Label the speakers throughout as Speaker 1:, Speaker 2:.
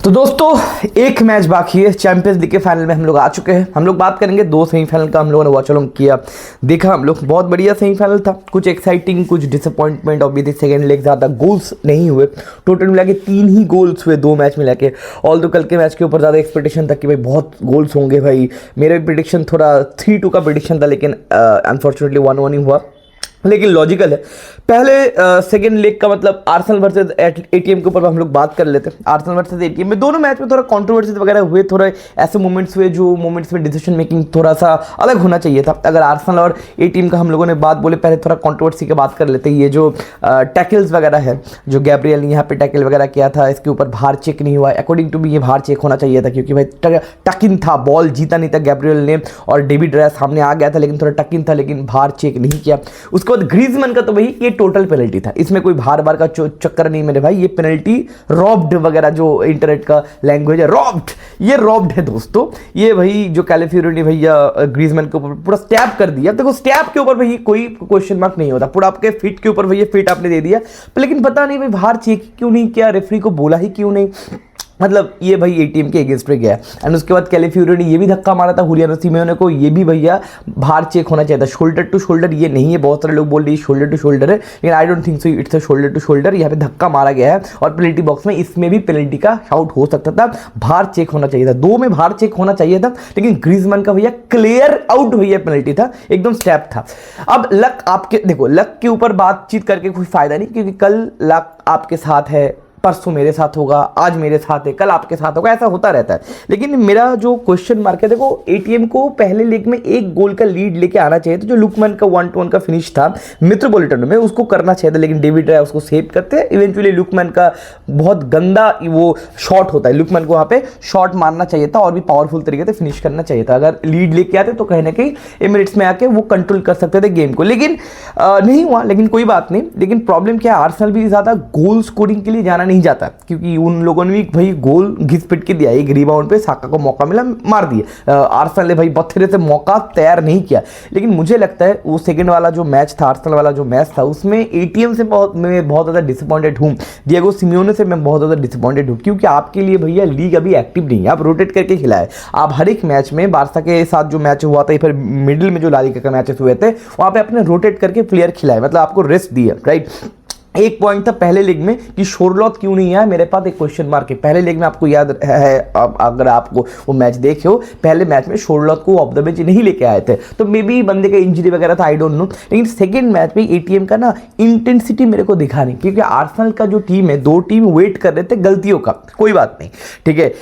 Speaker 1: तो दोस्तों एक मैच बाकी है। चैंपियंस लीग के फाइनल में हम लोग आ चुके हैं। हम लोग बात करेंगे दो सेमीफाइनल का। हम लोगों ने वॉच अलॉन्ग किया, देखा हम लोग, बहुत बढ़िया सेमीफाइनल था। कुछ एक्साइटिंग, कुछ डिसअपॉइंटमेंट। ऑब्वियसली सेकंड लेग ज़्यादा गोल्स नहीं हुए, टोटल मिला के 3 ही गोल्स हुए 2 मैच मिला के। ऑल तो कल के मैच के ऊपर ज़्यादा एक्सपेक्टेशन था कि भाई बहुत गोल्स होंगे भाई। मेरा भी प्रिडिक्शन थोड़ा 3-2 का प्रिडिक्शन था, लेकिन अनफॉर्चुनेटली 1-1 ही हुआ, लेकिन लॉजिकल है। पहले सेकेंड लेग का मतलब आर्सेनल वर्सेस एटीएम के ऊपर हम लोग बात कर लेते हैं। आर्सेनल वर्सेस एटीएम में दोनों मैच में थोड़ा कंट्रोवर्सीज वगैरह हुए, थोड़े ऐसे मोमेंट्स हुए जो मोमेंट्स में डिसीजन मेकिंग थोड़ा सा अलग होना चाहिए था। अगर आर्सेनल और एटीएम का हम लोगों ने बात बोले, पहले थोड़ा कंट्रोवर्सी की बात कर लेते हैं। ये जो टैकल्स वगैरह है, जो गैब्रियल ने यहाँ पे टैकल वगैरह किया था, इसके ऊपर भार चेक नहीं हुआ। अकॉर्डिंग टू मी ये भार चेक होना चाहिए था, क्योंकि भाई टकिन था, बॉल जीता नहीं था गैब्रियल ने, और डेविड राया सामने आ गया था, लेकिन थोड़ा टकिन था, लेकिन भार चेक नहीं किया। उसके बाद ग्रीजमैन का तो भाई ये टोटल पेनल्टी था, इसमें कोई भार बार का चक्कर नहीं मेरे भाई। ये पेनल्टी रॉब्ड वगैरह जो इंटरनेट का लैंग्वेज है, रॉब्ड, ये रॉब्ड है दोस्तों। ये भाई जो कैलिफियोरी ने भैया ग्रीजमैन के ऊपर पूरा स्टैप कर दिया। देखो स्टैप के ऊपर भाई कोई क्वेश्चन मार्क नहीं होता, पूरा आपके फिट के ऊपर भैया फिट आपने दे दिया, लेकिन पता नहीं भाई भार चेक क्यों नहीं किया, रेफरी को बोला ही क्यों नहीं। मतलब ये भाई एटीएम के अगेंस्ट पे गया। एंड उसके बाद कैलिफियोरी ने ये भी धक्का मारा था हुलियानो सिमेओने को, ये भी भैया भार चेक होना चाहिए था। शोल्डर टू शोल्डर ये नहीं है, बहुत सारे लोग बोल रहे हैं शोल्डर टू शोल्डर है, लेकिन I don't think so it's a shoulder to shoulder. यहाँ पे धक्का मारा गया है और पेनल्टी बॉक्स में इसमें भी पेनल्टी का शाउट हो सकता था, भार चेक होना चाहिए था। 2 में भार चेक होना चाहिए था, लेकिन ग्रीजमैन का भैया क्लियर आउट भैया पेनल्टी था, एकदम स्टैप था। अब लक आपके, देखो लक के ऊपर बातचीत करके कोई फायदा नहीं, क्योंकि कल लक आपके साथ है, परसों मेरे साथ होगा, आज मेरे साथ है, कल आपके साथ होगा, ऐसा होता रहता है। लेकिन मेरा जो क्वेश्चन मार्क है, देखो एटीएम को पहले लेग में 1 गोल का लीड लेके आना चाहिए था। जो लुकमैन का 1-1 का फिनिश था मेट्रोपॉलिटन में, उसको करना चाहिए था, लेकिन डेविड राय उसको सेव करते हैं। इवेंचुअली लुकमैन का बहुत गंदा वो शॉट होता है, लुकमैन को वहाँ पे शॉट मारना चाहिए था और भी पावरफुल तरीके से फिनिश करना चाहिए था। अगर लीड लेके आते तो कहीं ना कहीं एमिरेट्स में आके वो कंट्रोल कर सकते थे गेम को, लेकिन नहीं हुआ। लेकिन कोई बात नहीं। लेकिन प्रॉब्लम क्या है, आर्सेनल भी ज़्यादा गोल स्कोरिंग के लिए जाना नहीं जाता, क्योंकि उन लोगों ने भी भाई गोल घिस पिट के दिया। एक रिबाउंड पे साका को मौका मिला, मार दिया। आर्सेनल ने भाई बथेरे से मौका तैयार नहीं किया। लेकिन मुझे लगता है वो सेकंड वाला जो मैच था, आर्सेनल वाला जो मैच था, उसमें एटीएम से मैं बहुत ज़्यादा डिसअपॉइंटेड हूँ। डिएगो सिमियोने से मैं बहुत ज़्यादा डिसअपॉइंटेड हूँ, क्योंकि आपके लिए भैया लीग अभी एक्टिव नहीं है, आप रोटेट करके खिलाए। आप हर एक मैच में, बारसा के साथ जो मैच हुआ था, फिर मिडिल में जो ला लीगा का मैचेस हुए थे, वहाँ पे आपने रोटेट करके प्लेयर खिलाए, मतलब आपको रेस्ट दिया, राइट। एक पॉइंट था पहले लीग में कि शोरलॉथ क्यों नहीं आया, मेरे पास एक क्वेश्चन मार्क है। पहले लीग में आपको याद है, अगर आपको वो मैच देखे हो, पहले मैच में शोरलॉथ को ऑफ द बेंच नहीं लेके आए थे, तो मे बी बंदे का इंजरी वगैरह था, आई डोंट नो। लेकिन सेकंड मैच में एटीएम का ना इंटेंसिटी मेरे को दिखा नहीं, क्योंकि आर्सेनल का जो टीम है, 2 टीम वेट कर रहे थे गलतियों का, कोई बात नहीं, ठीक है।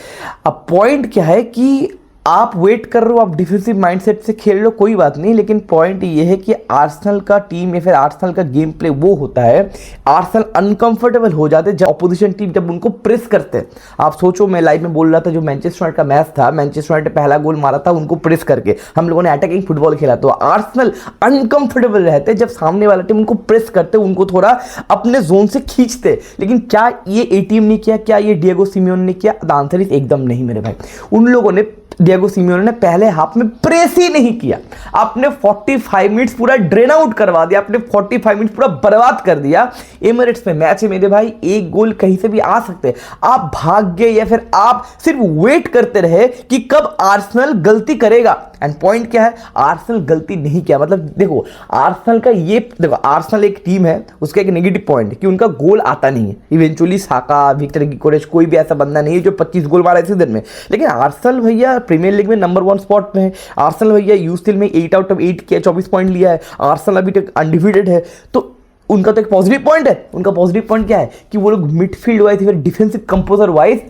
Speaker 1: अब पॉइंट क्या है कि आप वेट कर रहे हो, आप डिफेंसिव माइंडसेट से खेल लो, कोई बात नहीं, लेकिन पॉइंट ये है कि आर्सेनल का टीम या फिर आर्सेनल का गेम प्ले वो होता है, आर्सेनल अनकंफर्टेबल हो जाते हैं जब अपोजिशन टीम जब उनको प्रेस करते हैं। आप सोचो, मैं लाइव में बोल रहा था, जो मैनचेस्टर यूनाइटेड का मैच था, मैनचेस्टर यूनाइटेड पहला गोल मारा था उनको प्रेस करके, हम लोगों ने अटैकिंग फुटबॉल खेला। तो आर्सेनल अनकंफर्टेबल रहते जब सामने वाला टीम उनको प्रेस करते, उनको थोड़ा अपने जोन से खींचते। लेकिन क्या ये एटीएम ने किया, क्या ये डिएगो सिमियोने ने किया? द आंसर इज एकदम नहीं मेरे भाई। उन लोगों ने, डिएगो सिमियोने ने पहले हाफ में प्रेस ही नहीं किया। आपने 45 मिनट्स पूरा ड्रेन आउट करवा दिया, आपने 45 मिनट्स पूरा बर्बाद कर दिया। एमिरेट्स में मैच है मेरे भाई, 1 गोल कहीं से भी आ सकते हैं। आप भाग गए या फिर आप सिर्फ वेट करते रहे कि कब आर्सेनल गलती करेगा। एंड पॉइंट क्या है, आर्सेनल गलती नहीं किया। मतलब देखो आर्सेनल का ये, देखो आर्सेनल एक टीम है, उसका एक नेगेटिव पॉइंट है कि उनका गोल आता नहीं है। इवेंचुअली साका, विक्टर गिकोरेश, कोई भी ऐसा बंदा नहीं है जो 25 गोल मारा इसी दिन में। लेकिन आर्सेनल भैया प्रीमियर लीग में नंबर 1 स्पॉट में है। आर्सेनल भैया यूसीएल में 8 आउट ऑफ 8 किया, 24 पॉइंट लिया है। आर्सेनल अभी तक अनडिफीटेड है। तो उनका तो एक पॉजिटिव पॉइंट है। उनका पॉजिटिव पॉइंट क्या है कि वो लोग मिडफील्ड वाइज, फिर डिफेंसिव कंपोजर वाइज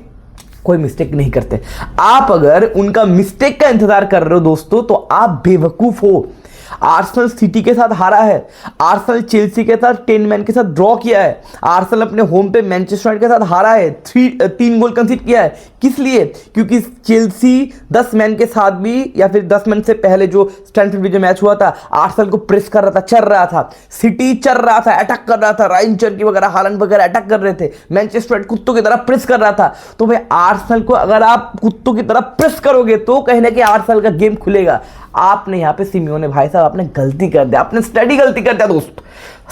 Speaker 1: कोई मिस्टेक नहीं करते। आप अगर उनका मिस्टेक का इंतजार कर रहे हो दोस्तों, तो आप बेवकूफ हो। आर्सेनल सिटी के साथ हारा है, आर्सेनल चेल्सी के साथ 10 मैन के साथ ड्रॉ किया है, आर्सेनल अपने होम पे मैनचेस्टर यूनाइटेड के साथ हारा है, 3 गोल कंसीड किया है। किस लिए? क्योंकि चेल्सी 10 मैन के साथ भी, या फिर 10 मैन से पहले जो स्टैनफोर्ड ब्रिज में मैच हुआ था, आर्सेनल को प्रेस कर रहा था, चल रहा था। सिटी चल रहा था, अटैक कर रहा था, रायन चर्की वगैरह, हालैंड वगैरह अटैक कर रहे थे। मैनचेस्टर यूनाइटेड कुत्तों की तरह प्रेस कर रहा था। तो भाई आर्सेनल को अगर आप कुत्तों की तरह प्रेस करोगे तो कहीं ना कहीं आर्सेनल का गेम खुलेगा। आपने यहाँ पे सिमियोने भाई साहब, आपने गलती कर दिया, आपने स्टडी गलती कर दिया दोस्त।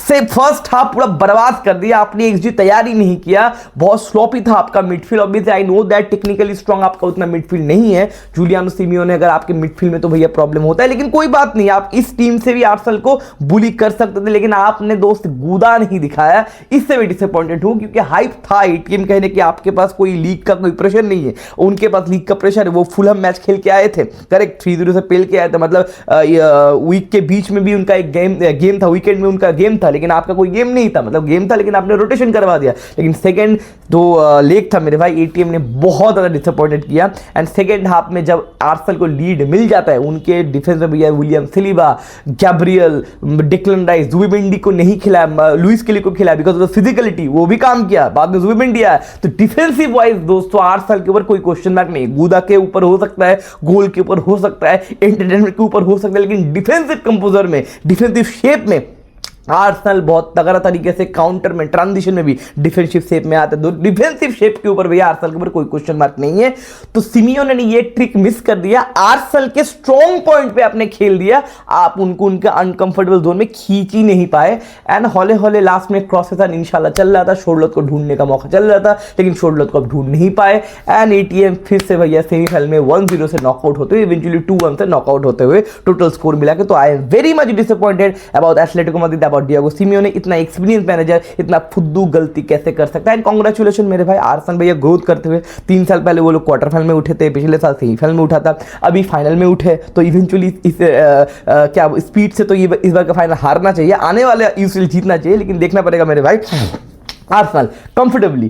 Speaker 1: से फर्स्ट हाफ पूरा बर्बाद कर दिया आपने, एक्सजी तैयार ही नहीं किया, बहुत स्लोपी था आपका midfield. Obviously I know that technically strong आपका उतना मिडफील्ड नहीं है जूलियानो सिमियोने अगर आपके मिडफील्ड में, तो भैया प्रॉब्लम होता है, लेकिन कोई बात नहीं, आप इस टीम से भी आर्सेनल को बुली कर सकते थे, लेकिन आपने दोस्त गूदा नहीं दिखाया। इससे भी डिसअपॉइंटेड हूं, क्योंकि हाइप था एटीएम कहने कि आपके पास कोई लीग का कोई प्रेशर नहीं है, उनके पास लीग का प्रेशर है। वो फुलहम मैच खेल के आए थे, करेक्ट 3-0 से पेल के आए थे, मतलब वीक के बीच में भी उनका एक गेम था, वीकेंड में उनका गेम था, लेकिन आपका कोई गेम नहीं था, मतलब गेम था लेकिन आपने रोटेशन करवा दिया। लेकिन सेकंड जो लेग था मेरे भाई, एटीएम ने बहुत ज़्यादा डिसअपॉइंटेड किया। एंड सेकंड हाफ में जब आर्सेनल को लीड मिल जाता है, उनके डिफेंस में भैया विलियम सिलिबा, गैब्रियल, डिक्लन राइस, जुबिमेंडी को नहीं खिलाया, लुइस केली को खिलाया बिकॉज ऑफ फिजिकलिटी, वो भी काम किया, बाद में जुबिमेंडी आया। तो डिफेंसिव वाइज दोस्तों आर्सेनल के ऊपर कोई क्वेश्चन मार्क नहीं, गूदा के ऊपर हो सकता है, गोल के ऊपर हो सकता है, एंटरटेनमेंट के ऊपर हो सकता है, लेकिन डिफेंसिव कंपोजर में, डिफेंसिव शेप में आर्सेनल बहुत तगड़ा तरीके से काउंटर में, ट्रांजिशन में भी डिफेंसिव शेप में आते हैं। डिफेंसिव शेप के ऊपर भैया आर्सेनल के ऊपर कोई क्वेश्चन मार्क नहीं है। तो सिमियोने ने ये ट्रिक मिस कर दिया, आर्सेनल के स्ट्रॉन्ग पॉइंट पे आपने खेल दिया, आप उनको उनके अनकंफर्टेबल जोन में खींच ही नहीं पाए। एंड हौले हौले लास्ट में क्रॉस था, इंशाल्लाह चल रहा था, शोरलोथ को ढूंढने का मौका चल रहा था, लेकिन शोरलोथ को अब ढूंढ नहीं पाए। एंड एटीएम फिर से भैया सेमीफाइनल में 1-0 से नॉकआउट होते हुए इवेंचुअली 2-1 से नॉकआउट होते हुए टोटल स्कोर मिला के। तो I am very much disappointed about Atletico Madrid, about Diego Simeone. इतना एक्सपीरियंस मैनेजर इतना फुद्दू गलती कैसे कर सकता है। एंड कांग्रेचुलेशन मेरे भाई, आर्सेनल भैया ग्रोथ करते हुए 3 साल पहले वो लोग क्वार्टर फाइनल में उठे थे, पिछले साल सेमीफाइनल में उठा था, अभी फाइनल में उठे, तो इवेंचुअली इस क्या स्पीड से तो ये इस बार का फाइनल हारना चाहिए, आने वाले यूसीएल जीतना चाहिए, लेकिन देखना पड़ेगा मेरे भाई आर्सेनल कंफर्टेबली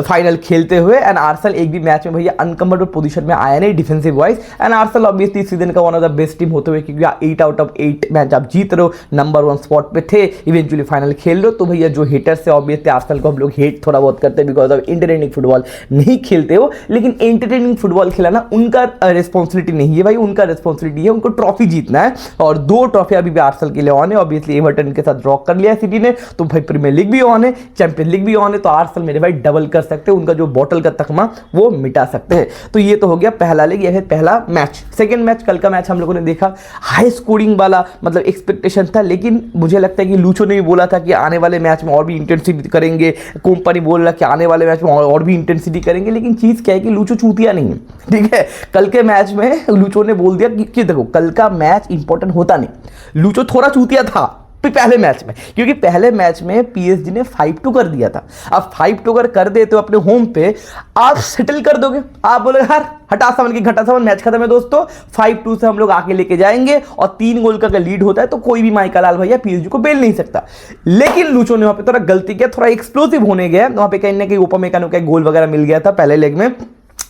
Speaker 1: फाइनल खेलते हुए। एंड आर्सेनल एक भी मैच में भैया अनकंफर्टेबल पोजीशन में आया नहीं defensive wise. And Arsenal obviously season का one of the best team होते हुए, क्योंकि 8 आउट ऑफ 8 मैच आप जीत रहे हो, नंबर 1 स्पॉट पे थे, इवेंचुअली फाइनल खेल रहे हो। तो भैया जो हेटर्स है ऑब्वियसली आर्सेनल को हम लोग हेट थोड़ा बहुत करते हैं बिकॉज ऑफ एंटरटेनिंग फुटबॉल नहीं खेलते हो, लेकिन एंटरटेनिंग फुटबॉल खिलाना उनका रिस्पॉन्सिबिलिटी नहीं है भाई, उनका रिस्पॉन्सिबिलिटी है, उनको ट्रॉफी जीतना है। और 2 ट्रॉफी अभी भी आर्सेनल के लिए ऑन है, ऑब्वियसली एवर्टन के साथ ड्रॉ कर लिया है सिटी ने, तो भाई प्रीमियर लीग भी ऑन है, चैंपियन लीग भी ऑन है, तो आर्सेनल मेरे भाई डबल कर सकते हैं, उनका जो बॉटल का तकमा वो मिटा सकते हैं। तो ये तो हो गया पहला लीग, यह है पहला मैच। सेकंड मैच, कल का मैच हम लोगों ने देखा, हाई स्कोरिंग वाला मतलब एक्सपेक्टेशन था, लेकिन मुझे लगता है कि लूचो ने भी बोला था कि आने वाले मैच में और भी इंटेंसिटी करेंगे, कंपनी बोल रहा कि आने वाले मैच में और भी इंटेंसिटी करेंगे, लेकिन चीज क्या है कि लूचो चूतिया नहीं है, ठीक है। कल के मैच में लूचो ने बोल दिया कि देखो कल का मैच इंपॉर्टेंट होता नहीं, लूचो थोड़ा चूतिया था पहले मैच में, क्योंकि पहले मैच में पीएसजी ने 5-2 कर दिया था। अब 5-2 कर देते हो अपने होम पे, आप सेटल कर दोगे, आप बोले यार हटा समन की घटा समन, मैच खत्म है दोस्तों, 5-2 से हम लोग आके लेके जाएंगे, और 3 गोल का अगर लीड होता है तो कोई भी माइकल लाल भैया पीएसजी को बेल नहीं सकता। लेकिन लूचो ने वहां पे थोड़ा गलती किया, थोड़ा एक्सप्लोसिव होने गया, वहां पे कहीं ना कहीं उपमेकानो का गोल वगैरह मिल गया था पहले लेग में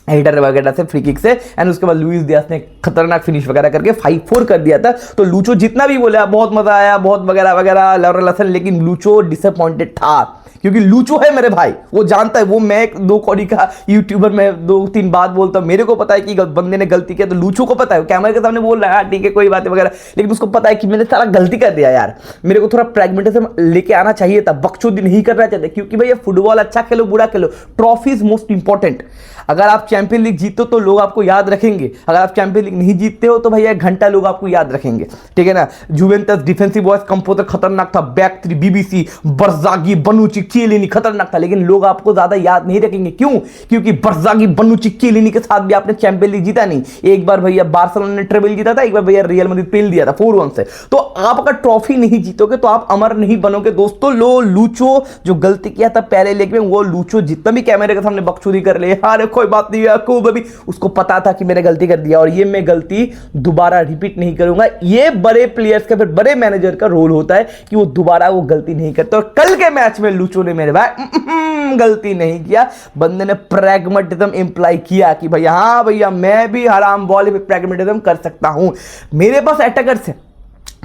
Speaker 1: हेडर वगैरह से, फ्री किक से, एंड उसके बाद लुइस दियास ने खतरनाक फिनिश वगैरह करके 5-4 कर दिया था। तो लूचो जितना भी बोला बहुत मजा आया, बहुत वगैरह वगैरह लॉरेल हसन, लेकिन लूचो डिसअपॉइंटेड था, क्योंकि लूचो है मेरे भाई, वो जानता है, वो मैं 2 कौड़ी का यूट्यूबर में 2-3 बात बोलता हूँ, मेरे को पता है कि बंदे ने गलती किया, तो लूचो को पता है, कैमरे के सामने बोल रहा है ठीक है कोई बात वगैरह, लेकिन उसको पता है कि मैंने सारा गलती कर दिया यार, मेरे को थोड़ा प्रैग्मेटिज्म लेके आना चाहिए था, बकचोदी नहीं करना चाहिए, क्योंकि भैया फुटबॉल अच्छा खेलो बुरा खेलो, ट्रॉफी इज मोस्ट इंपॉर्टेंट। अगर आप चैंपियन लीग जीतो तो लोग आपको याद रखेंगे, अगर आप चैंपियन लीग नहीं जीतते हो तो भैया 1 घंटा लोग आपको याद रखेंगे, ठीक है ना। जुवेंटस डिफेंसिव वॉइस कंपोजर खतरनाक था, बैक 3 बीबीसी, बरजागी, बनुची, चिएलिनी खतरनाक था, लेकिन लोग आपको ज्यादा याद नहीं रखेंगे। क्यों? क्योंकि बरजागी, बनुची, चिएलिनी के साथ भी आपने चैंपियन लीग जीता नहीं। एक बार भैया बार्सिलोना ने ट्रेबल जीता था, एक बार भैया रियल मैड्रिड पेल दिया था 4-1 से। तो आप अगर ट्रॉफी नहीं जीतोगे तो आप अमर नहीं बनोगे दोस्तों। लूचो जो गलती किया था पहले लेग में, वो लूचो जितना भी कैमरे के सामने बकचोदी कर ले, अरे कोई बात नहीं याकूब, अभी उसको पता था कि मैंने गलती कर दिया, और ये मैं गलती दोबारा रिपीट नहीं करूंगा। ये बड़े प्लेयर्स का, फिर बड़े मैनेजर का रोल होता है कि वो दोबारा वो गलती नहीं करते। और कल के मैच में लूचो ने मेरे भाई गलती नहीं किया, बंदे ने प्रैग्मेटिज्म इंप्लाई किया कि भैया हाँ भैया मैं भी हराम बॉल पे प्रैग्मेटिज्म कर सकता हूं, मेरे पास अटैकर्स है,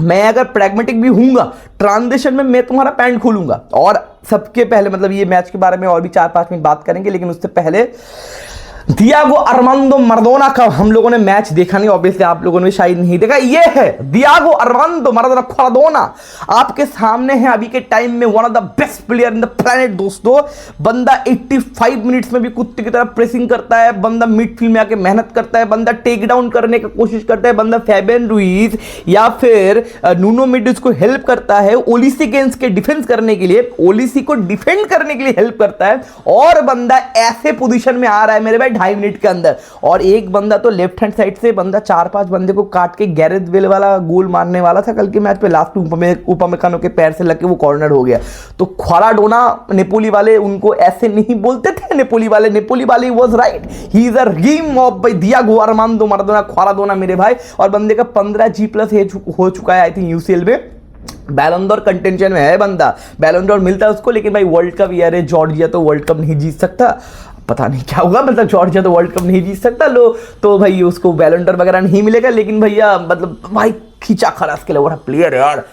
Speaker 1: मैं अगर प्रैग्मेटिक भी हूंगा, ट्रांजिशन में मैं तुम्हारा पैंट खोलूंगा। और सबके पहले मतलब ये मैच के बारे में और भी 4-5 मिनट बात करेंगे, लेकिन उससे पहले डियागो अरमांडो माराडोना का हम लोगों ने मैच देखा नहीं, ऑब्वियसली आप लोगों ने शायद नहीं देखा। ये है डियागो अरमांडो माराडोना, आपके सामने है अभी के टाइम में one of the best player in the planet दोस्तों। बंदा 85 मिनट्स में भी कुत्ते की तरह प्रेसिंग करता है, बंदा मिडफील्ड में आके मेहनत करता है, बंदा टेक डाउन करने की कोशिश करता है, बंदा फैबियन रुइज या फिर नूनो मेंडिस को हेल्प करता है ओलिसी गेंस के डिफेंस करने के लिए, ओलिसी को डिफेंड करने के लिए हेल्प करता है, और बंदा ऐसे पोजीशन में आ रहा है मेरे भाई 2.5 मिनट के अंदर। और एक बंदा तो लेफ्ट हैंड साइड से बंदा 4-5 बंदे को काट के गैरेथ बेल वाला गोल मारने वाला था कल के मैच पे, लास्ट में उपमेकानो के पैर से लग के वो कॉर्नर हो गया। तो ख्वाराडोना नेपोली वाले उनको ऐसे नहीं बोलते थे, नेपोली वाले was right, he is a ream of भाई डियागो अरमांडो माराडोना ख्वाराडोना मेरे भाई। और बंदे का 15G+ हो चुका है आई थिंक यूसीएल में, बैलन डोर कंटेंशन में है बंदा, बैलन डोर मिलता है उसको, लेकिन भाई वर्ल्ड कप यार है, जॉर्जिया तो वर्ल्ड कप नहीं जीत सकता, पता नहीं क्या होगा, मतलब जॉर्जिया तो वर्ल्ड कप नहीं जीत सकता लो, तो भाई उसको बैलन डोर वगैरह नहीं मिलेगा। लेकिन भैया मतलब भाई खींचा खरास के लिए वो प्लेयर यार,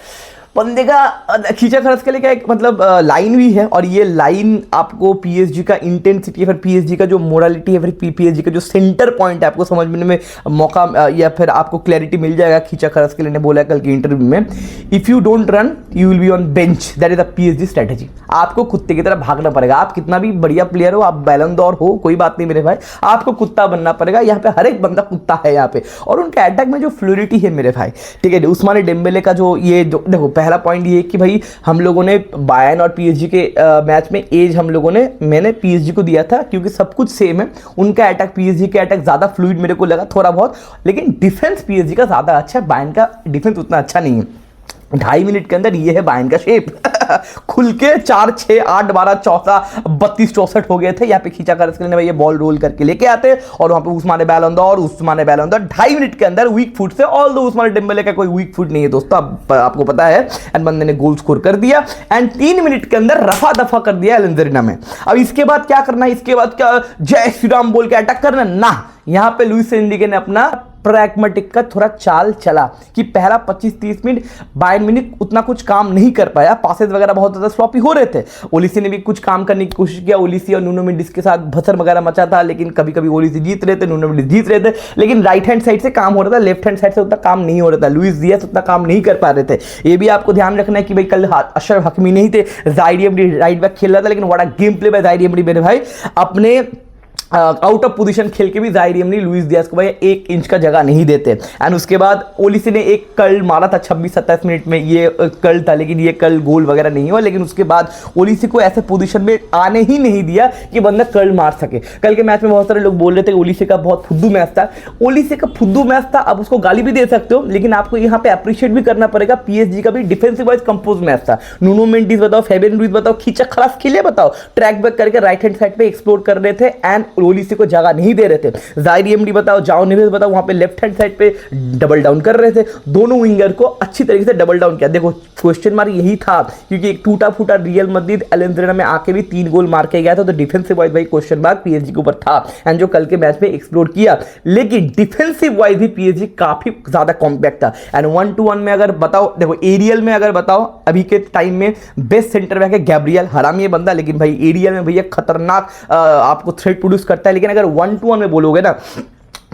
Speaker 1: बंदे का खींचा खर्च के लिए क्या एक मतलब लाइन भी है, और ये लाइन आपको पीएसजी का इंटेंसिटी, फिर पीएसजी का जो मोरालिटी है, फिर पीएसजी का जो सेंटर पॉइंट है आपको समझने में मौका या फिर आपको क्लैरिटी मिल जाएगा। खींचा खर्च के लिए ने बोला कल की इंटरव्यू में, if you don't run you will be on bench, that is the PSG strategy. आपको कुत्ते की तरह भागना पड़ेगा, आप कितना भी बढ़िया प्लेयर हो, आप बैलन डोर हो, कोई बात नहीं मेरे भाई, आपको कुत्ता बनना पड़ेगा। यहाँ पे हर एक बंदा कुत्ता है यहाँ पे, और उनके अटैक में जो फ्लूइडिटी है मेरे भाई, ठीक है। उस्माने डेम्बेले का जो ये देखो पहला पॉइंट ये कि भाई हम लोगों ने बायर्न और पीएसजी के मैच में एज मैंने पीएसजी को दिया था क्योंकि सब कुछ सेम है। उनका अटैक, पीएसजी का अटैक ज्यादा फ्लूइड मेरे को लगा थोड़ा बहुत, लेकिन डिफेंस पीएसजी का ज्यादा अच्छा है, बायर्न का डिफेंस उतना अच्छा नहीं है। 2.5 मिनट के अंदर ये है बायर्न का शेप खुल के 4, 6, 8, 12, 14, 32, 64 हो गए थे। यहाँ पे खींचा कर इसके लिए भाई ये बॉल रोल करके लेके आते, और वहां पे उस्माने बैलन डोर 2.5 मिनट के अंदर वीक फुट से, ऑल दो उस्माने डेम्बेले का कोई वीक फुट नहीं है दोस्तों, आपको पता है, एंड बंदे ने गोल स्कोर कर दिया, एंड 3 मिनट के अंदर रफा दफा कर दिया एलियंज अरेना में। अब इसके बाद क्या करना है, इसके बाद क्या जय श्री राम बोल के अटैक करना ना, यहां पे लुइस एनरिके ने अपना प्रैग्मेटिक का थोड़ा चाल चला कि पहला 25-30 मिनट बायर्न म्यूनिख उतना कुछ काम नहीं कर पाया, पासेस वगैरह बहुत ज्यादा स्लॉपी हो रहे थे। ओलिसी ने भी कुछ काम करने की कोशिश किया, ओलिसी और नूनो मेंडिस के साथ भसर वगैरह मचा था, लेकिन कभी कभी ओलिसी जीत रहे थे, नूनो मेंडिस जीत रहे थे, लेकिन राइट हैंड साइड से काम हो रहा था, लेफ्ट हैंड साइड से उतना काम नहीं हो रहा था, लुइस डियाज उतना काम नहीं कर पा रहे थे। ये भी आपको ध्यान रखना है कि भाई कल अशरफ हकीमी नहीं थे, ज़ाहिर एमरी राइट बैक खेल रहा था, लेकिन बड़ा गेम प्ले बाय ज़ाहिर एमरी मेरे भाई, अपने आउट ऑफ पोजीशन खेल के भी ज़ाहिर एमरी लुइस डियाज को भाई 1 इंच का जगह नहीं देते। एंड उसके बाद ओलिसी ने एक कर्ल मारा था 26-27 मिनट में, ये कर्ल था, लेकिन ये कर्ल गोल वगैरह नहीं हुआ। लेकिन उसके बाद ओलिसी को ऐसे पोजीशन में आने ही नहीं दिया कि बंदा कर्ल मार सके। कल के मैच में बहुत सारे लोग बोल रहे थे ओलिसी का बहुत फुद्दू मैच था, ओलिसी का फुद्दू मैच था, आप उसको गाली भी दे सकते हो, लेकिन आपको यहाँ पे अप्रिशिएट भी करना पड़ेगा, पीएसजी का भी डिफेंसिव वाइज कंपोज मैच था। नूनो मेंडिस बताओ, फैबियन रुइज बताओ, खींचा खलास खेले बताओ, ट्रैक बैक करके राइट हैंड साइड पे एक्सप्लोर कर रहे थे, एंड ओलिसी को जगह नहीं दे रहे थे। ज़ाहिर एमरी बताओ, जाओ नेवेस बताओ, वहां पे लेफ्ट हैंड साइड पे डबल डाउन कर रहे थे, दोनों विंगर को अच्छी तरीके से डबल डाउन किया। देखो क्वेश्चन मार्क यही था, क्योंकि एक टूटा फूटा रियल मैड्रिड एलियंज अरेना में आके भी 3 गोल मार के गया था, तो डिफेंसिव वाइज भाई क्वेश्चन मार्क पीएसजी के ऊपर था, एंड जो कल के मैच में एक्सप्लोर किया, लेकिन डिफेंसिव वाइज भी पीएसजी काफी ज्यादा कॉम्पैक्ट था। एंड 1-to-1 में अगर बताओ, देखो एरियल में अगर बताओ, अभी के टाइम में बेस्ट सेंटर बैक है गैब्रियल, हरामी है बंदा, लेकिन भाई एरियल में भैया खतरनाक आपको थ्रेट प्रोड्यूस करता है। लेकिन अगर 1-to-1 में बोलोगे ना,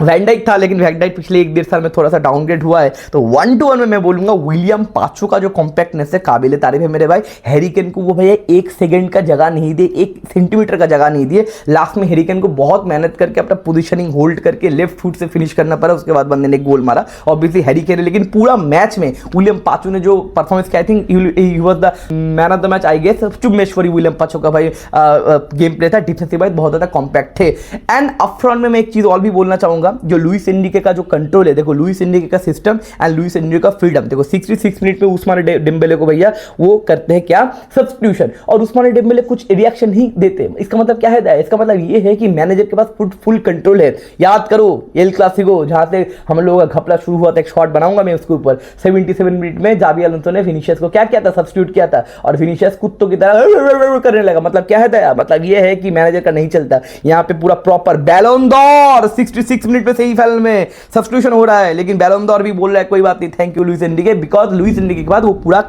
Speaker 1: वैन डाइक था, लेकिन वैन डाइक पिछले 1-1.5 साल में थोड़ा सा डाउनग्रेड हुआ है, तो 1-to-1 में मैं बोलूंगा विलियम पाचो का जो कॉम्पैक्टनेस है काबिल तारीफ है मेरे भाई। हैरी केन को वो भैया 1 सेकंड का जगह नहीं दिए, 1 सेंटीमीटर का जगह नहीं दिए, लास्ट में हैरी केन को बहुत मेहनत करके अपना पोजीशनिंग होल्ड करके लेफ्ट फुट से फिनिश करना पड़ा, उसके बाद बंदे ने गोल मारा, ऑब्वियसली हैरी केन। लेकिन पूरा मैच में विलियम पाचो ने जो परफॉर्मेंस किया, I think he was the man of the match I guess. चुम्बेश्वरी विलियम पाचो का भाई गेम प्ले था, डिफेंसिव वाइज बहुत ज्यादा कॉम्पैक्ट थे। एंड अप फ्रंट में मैं एक चीज और भी बोलना चाहूंगा, जो लुइस एनरिके का जो कंट्रोल है, देखो लुइस एनरिके का सिस्टम एंड लुइस एनरिके का फ्रीडम, देखो 66 मिनट में उस्माने डेम्बेले को भैया वो करते हैं क्या, सब्स्टिट्यूशन, और उस्माने डेम्बेले कुछ रिएक्शन ही देते। इसका मतलब क्या है, इसका मतलब ये है कि मैनेजर के पास फुल कंट्रोल है। याद करो एल क्लासिको, जहां से हम लोगों का घपला शुरू हुआ था, एक शॉट बनाऊंगा मैं उसके ऊपर, 77 मिनट में जावी अलोंसो ने विनीसियस को क्या किया था, सब्स्टिट्यूट किया था, और विनीसियस कुत्तों की तरह करने लगा। मतलब क्या है, मतलब ये है कि मैनेजर का नहीं चलता। यहाँ पे पूरा proper Ballon door 66 minute minute पे सेमीफाइनल में सब्स्टिट्यूशन हो रहा है, लेकिन बैलन d'Or भी बोल रहा है कोई बात नहीं, thank you Luis Enrique, because Luis Enrique के बाद वो पूरा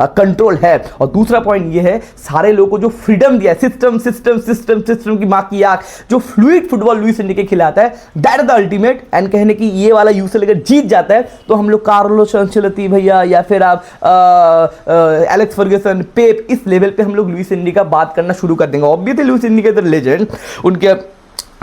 Speaker 1: कंट्रोल है। और दूसरा पॉइंट ये है, सारे लोगों को जो फ्रीडम दिया है, सिस्टम सिस्टम सिस्टम सिस्टम की मां की आंख, जो फ्लूइड फुटबॉल लुइस एनरिके खिलाता है, that is the ultimate. And कहने की ये वाला यूसीएल अगर जीत जाता है तो हम लोग कार्लोस अंचेलोत्ती भैया या फिर आप एलेक्स फर्गसन, पेप, इस लेवल पे हम लोग लुइस एनरिके का बात करना शुरू कर देंगे। Obviously Luis Enrique the legend, उनके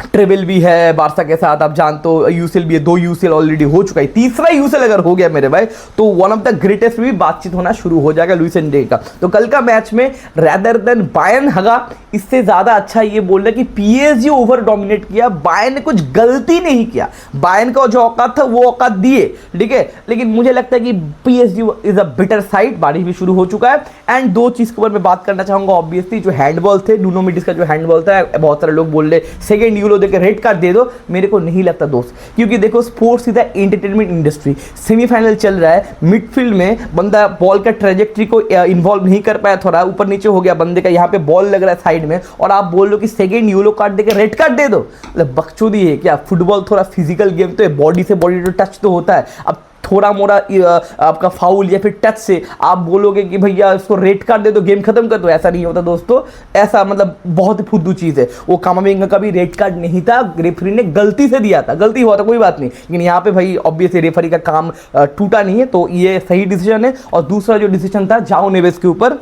Speaker 1: ट्रेबल भी है बारसा के साथ, आप जानते हो यूसीएल भी है, 2 यूसीएल ऑलरेडी हो चुका है, तीसरा यूसीएल अगर हो गया मेरे भाई तो वन ऑफ द ग्रेटेस्ट भी बातचीत होना शुरू हो जाएगा लुइस एनरिके का। तो कल का मैच में रादर देन बायर्न हगा, इससे ज्यादा अच्छा ये बोल रहा है कि पीएसजी ओवर डोमिनेट किया, बायर्न ने कुछ गलती नहीं किया, बायर्न का जो औकात था वो औकात दिए, ठीक है, लेकिन मुझे लगता है कि PSG is a better side. बारिश भी शुरू हो चुका है। एंड 2 चीज के ऊपर मैं बात करना चाहूंगा, ऑब्वियसली जो हैंडबॉल थे, नुनो मेंडिस का जो हैंडबॉल था, बहुत सारे लोग बोल रहे सेकंड यूरो देकर रेड कार्ड दे दो, मेरे को नहीं लगता दोस्त, क्योंकि देखो sports is the entertainment industry, semifinal चल रहा है, मिडफील्ड में बंदा बॉल का ट्रेजेक्ट्री को इन्वॉल्व नहीं कर पाया, थोड़ा ऊपर नीचे हो गया बंदे का, यहाँ पे बॉल लग रहा है साइड में, और आप बोल लो कि सेकंड येलो कार्ड देकर रेड कार्ड दे दो, मतलब बकचोदी है क्या? फुटबॉल थोड़ा फिजिकल गेम तो है, बॉडी से बॉडी तो टच तो होता है, अब थोड़ा मोड़ा आपका फाउल या फिर टच से आप बोलोगे कि भैया इसको रेड कार्ड दे दो, गेम खत्म कर दो, ऐसा नहीं होता दोस्तों, ऐसा मतलब बहुत ही फुद्दू चीज़ है। वो कामाविंगा का भी रेड कार्ड नहीं था, रेफरी ने गलती से दिया था, गलती हुआ था कोई बात नहीं, लेकिन यहाँ पे भाई ऑब्वियसली रेफरी का काम टूटा नहीं है, तो ये सही डिसीजन है। और दूसरा जो डिसीजन था जाओ नेवेस के ऊपर,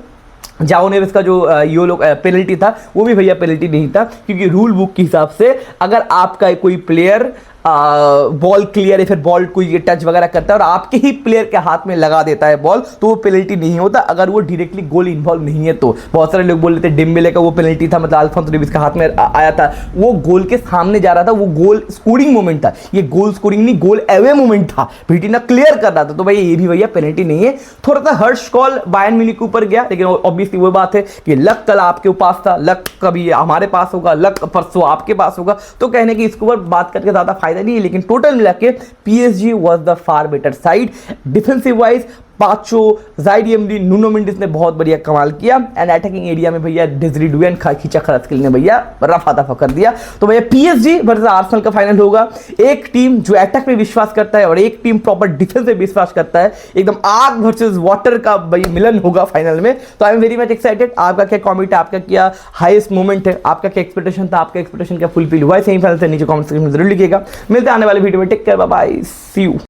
Speaker 1: जाओ नेवेस का जो ये लोग पेनल्टी था वो भी भैया पेनल्टी नहीं था, क्योंकि रूल बुक के हिसाब से अगर आपका कोई प्लेयर बॉल क्लियर है, फिर बॉल कोई टच वगैरह करता है और आपके ही प्लेयर के हाथ में लगा देता है बॉल, तो वो पेनल्टी नहीं होता, अगर वो डायरेक्टली गोल इन्वॉल्व नहीं है तो। बहुत सारे लोग बोल रहे थे डेम्बेले का वो पेनल्टी था, मतलब अल्फोंसो डेविस के हाथ में आया था, वो गोल के सामने जा रहा था, वो गोल स्कोरिंग मोमेंट था, ये गोल स्कोरिंग नहीं, गोल अवे मोमेंट था, विटिना क्लियर कर रहा था, तो भाई ये भी भैया पेनल्टी नहीं है। थोड़ा सा हर्ष कॉल बायर्न म्यूनिख के ऊपर गया, लेकिन ऑब्वियसली वो बात है कि लक कल आपके पास था, लक कभी हमारे पास होगा, लक परसों आपके पास होगा, तो कहने की इसके ऊपर बात करके ज्यादा फायदा नहीं है। लेकिन टोटल मिला के PSG was the far better side, defensive wise Pacho, जाइड एमडी, नुनो मेंडिस ने बहुत बढ़िया कमाल किया, एंड अटैकिंग एरिया में भैया डेजरी डुएन खींचा खरच के लिए भैया रफा दफा कर दिया। तो भैया पीएसजी वर्सेस आर्सेनल का फाइनल होगा, एक टीम जो अटैक में विश्वास करता है और एक टीम प्रॉपर डिफेंस में विश्वास करता है, एकदम आग वर्सेस वाटर का भाई मिलन होगा फाइनल में। तो I am very much excited. आपका क्या कमेंट है, आपका क्या हाईएस्ट मोमेंट है, आपका क्या एक्सपेक्टेशन था, आपका एक्सपेक्टेशन क्या फुलफिल हुआ है सेमीफाइनल से, नीचे कमेंट सेक्शन में जरूर लिखिएगा। मिलते हैं आने वाले वीडियो में, take care, bye bye, see you.